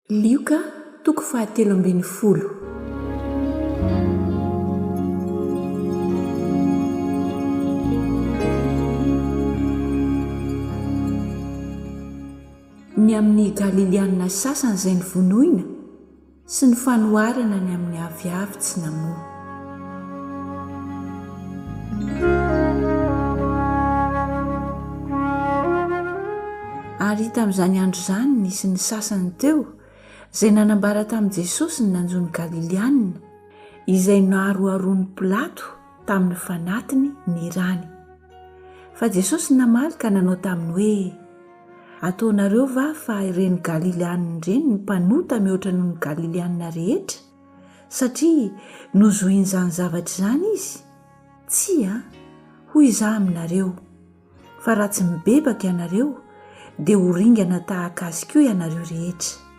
Lioka toko 17. Ny amin'ny Galiliana sasany izay nivonoina sy ny fanoharana ny amin'ny aviavy tsy namoa. Ary tamin'izany andro izany nisy ny sasany teo izay nanambara tamin'i Jesosy ny nanjoin'ny Galiliana izay naharoharon'i Pilato tamin'ny fanatiny ny ràny. Fa Jesosy namaly ka nanao taminy hoe: Ataonareo va fa ireny Galiliana ireny ny mpanota mihoatra noho ny Galiliana rehetra, satria nozoin'izany zavatra izany izy? Tsia, hoy izaho aminareo, fa raha tsy mibebaka ianareo dia ho ringana tahaka azy koa ianareo rehetra.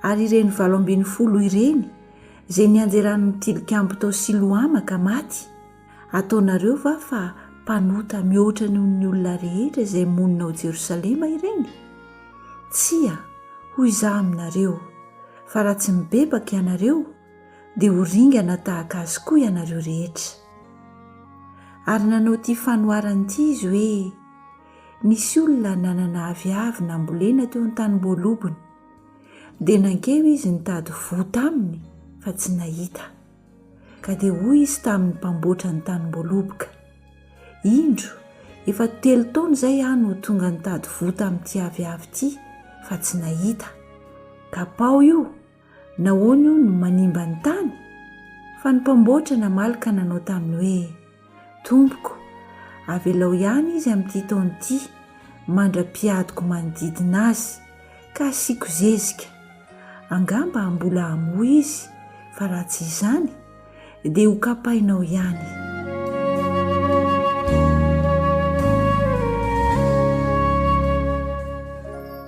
Ary ireny 17 ireny izay nianjeran'ny tilikambo tao Siloama ka maty, ataonareo va fa mpanota mihoatra noho ny olona rehetra izay monina ao Jerosalema ireny? Tsia, hoy izaho aminareo, fa raha tsy mibebaka ianareo dia ho ringana tahaka azy koa ianareo rehetra. Ary nanao ity fanoharany ity izy hoe: nisy olona nanana aviavy nambolena teo an-tanim-boalobony, dia nankeo izy nitady vo taminy fa tsy nahita. Ka dia hoy izy tamin'ny mpamboatra ny tanim-boaloboka: indro efa 3 taona izay aho no tonga nitady vo tamin'ity aviavy ity fa tsy nahita. Ka pao io, nahoana io no manimba ny tany? Fa ny mpamboatra namaly ka nanao taminy hoe: Tompoko, avelao ihany izy amin'ity taona ity mandra-piadiko manodidina azy, ka asiako zezika. Angamba mbola hamoa izy, fa raha tsy izany dia ho kapainao ihany.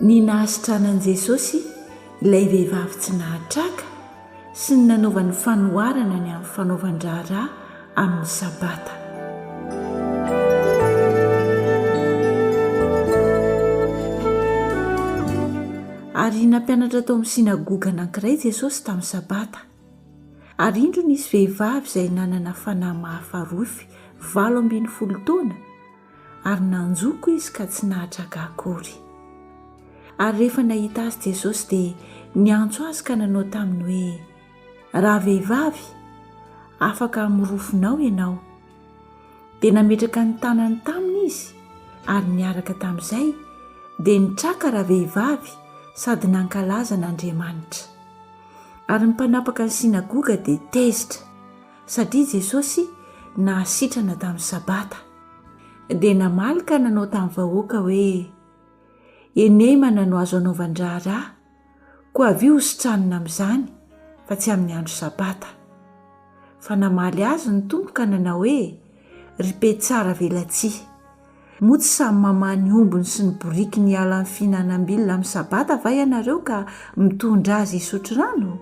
Ny nahasitranan'i Jesosy ilay vehivavy tsy nahatraka sy ny nanaovany fanoharana ny amin'ny fanaovan-draharaha amin'ny sabata. Ary nampianatra tao amin'ny sinagoga anankiray Jesosy tamin'ny sabata. Ary indro nisy vehivavy izay nanana fanahy mahafarofy 17 taona, ary nanjoko izy ka tsy nahatraka akory. Ary rehefa nahita azy Jesosy dia niantso azy ka nanao taminy hoe: raha vehivavy, afaka mirofinao ianao. Dia nametraka ny tanany taminy izy, ary niaraka tamin'izay dia nitraka raha vehivavy sady nankalaza n'Andriamanitra. Ary ny mpanapaka ny sinagoga dia tezitra, satria Jesosy nahasitrana tamin'ny sabata. Dia namaly ka nanao tamin'ny vahoaka hoe: ene manano azo anaovan-draharaha, koa avy io hositranina amin'izany fa tsy amin'ny andro sabata. Fa namaly azy ny tompo ka nanao hoe: ripety tsara velatsia, moa tsy samy mamaha ny ombony sy ny boriky ny ala ny fihinanam-bilona amin'ny sabata va ianareo ka mitondra azy hisotro rano?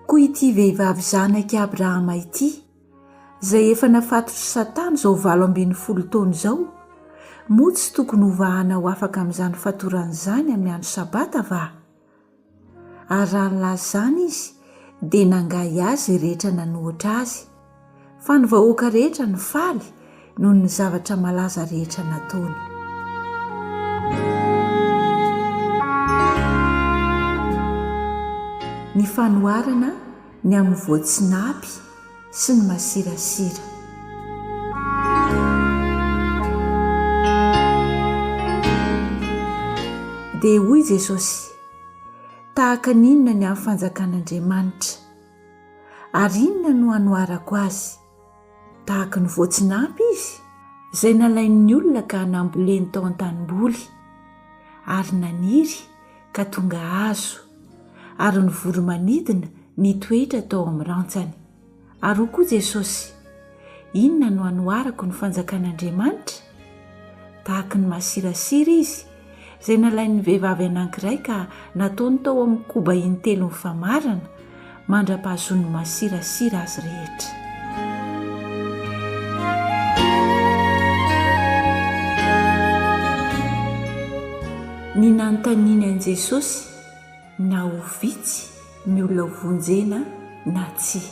Koa ity vehivavy zanaky Abrahama ity, izay efa nafatotry Satana izao 17 taona izao, moa tsy tokony hovahana ho afaka amin'izany fatoran'izany amin'ny andro sabata va? Ary raha nilaza izany izy dia nangahy azy rehetra nanohatra azy, fa ny vahoaka rehetra ny faly noho ny zavatra malaza rehetra nataony. Ny fanoharana ny amin'ny voatsinapy sy ny masirasira. Dia hoy Jesosy: tahaka n'inona ny amin'ny fanjakan'Andriamanitra? Ary inona no hanoharako azy? Tahaka ny voatsinapy izy, izay nalain'ny olona ka namboleny tao an-tanimboly, ary naniry ka tonga azo, ary ny voromanidina nitoetra tao amin'ny rantsany. Ary ho koa Jesosy: inona no hanoharako ny fanjakan'Andriamanitra? Tahaka ny masirasira izy, izay nalain'ny vehivavy anankiray ka nataony tao amin'ny koba intelo ny famarana, mandra-pahazon'ny masirasira azy rehetra. Ny nanontaniany an'i Jesosy na ho vitsy ny olona hovonjena na tsia.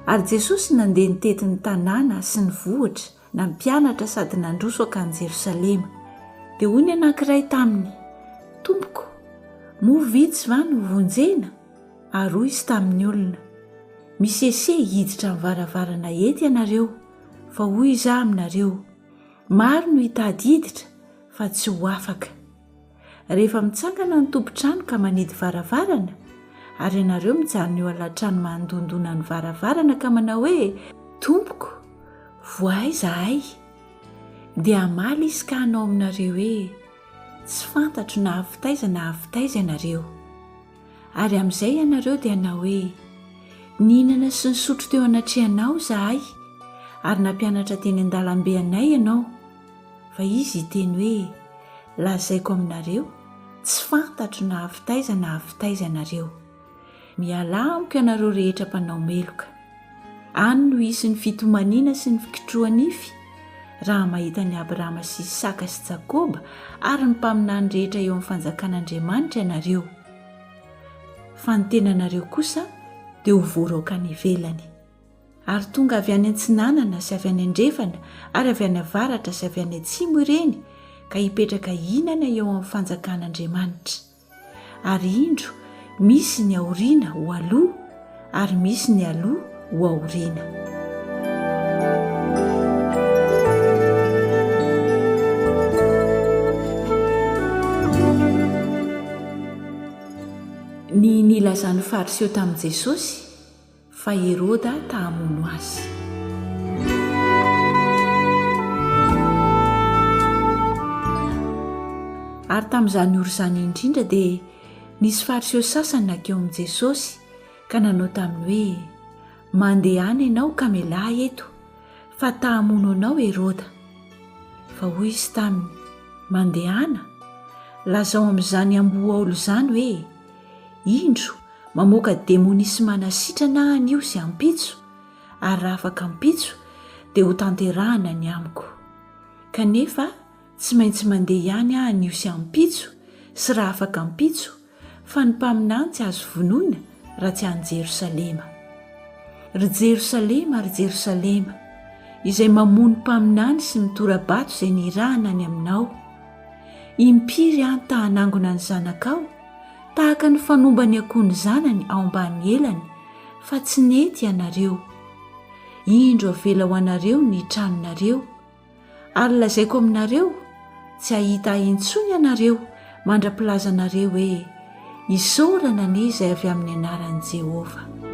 Ary Jesosy nandeha nitety ny tanàna sy ny vohitra na mpianatra sady nandroso akany Jerosalema. Dia hoy ny anankiray taminy: Tompoko, mo vitsy va no vonjena? Ary hoy izy tamin'ny olona: misese hiditra amin'ny varavarana ety ianareo, fa hoy izaho aminareo, maro no hitady hiditra fa tsy ho afaka. Rehefa mitsangana ny tompontrano ka manidy varavarana, ary ianareo mijanona eo alatrano mandondona ny varavarana ka manao hoe: Tompoko, voay zahay. Dia hamaly izy ka hanao aminareo hoe: tsy fantatro na havitaiza na havitaiza ianareo. Ary amin'izay ianareo dia hanao hoe: nihinana sy nisotro teo anatrehanao zahay, ary nampianatra teny an-dalambe anay ianao. Fa izy hiteny hoe: lazaiko aminareo, tsy fantatro na havitaiza na havitaiza ianareo. Miala amiko ianareo rehetra mpanao meloka. Any no hisy ny fitomaniana sy ny fikitroanify raha mahita ny Abrahama sy Isaka sy Jakoba ary ny mpaminany rehetra eo amin'ny fanjakan'Andriamanitra ianareo. Fa ny tenanareo kosa dia ho voaraoka any ivelany. Ary tonga avy any antsinanana sy avy any andrefana ary avy any avaratra sy avy any atsimo ireny ka hipetraka hinana eo amin'ny fanjakan'Andriamanitra. Ary indro misy ny aoriana ho aloha ary misy ny aloha ho aoriana. Ny nilazan'ny fariseo tamin'i Jesosy fa Heroda tahamono azy. Ary tamin'izany oro izany indrindra dia nisy fariseo sasany nakeo amin'i Jesosy ka nanao taminy hoe: mandehana ianao ka mialahy eto, fa tahamono anao Heroda. Fa hoy izy taminy: mandehana? Lazao amin'izany amboaolo izany hoe: indro mamoaka demonisy manasitrana an'io sy ampitso, ary raha afaka ampitso dia ho tanterahana ny amiko. Kanefa tsy maintsy mandeha ihany an'io sy ampitso sy raha afaka ampitso, fa ny mpaminany tsy azo vonoina raha tsy any Jerosalema. Ry Jerosalema, ry Jerosalema, izay mamono mpaminany sy mitora-bato izay nirahana any aminao. Impiry any tahanangona ny zanakao, tahaka ny fanomba ny akoho ny zanany ao ambany elany, fa tsy nety ianareo. Indro avela ho anareo ny tranonareo. Ary lazaiko aminareo, tsy hahita intsony ianareo mandra-pilazanareo hoe: isaorana anie izay avy amin'ny anaran'i Jehova.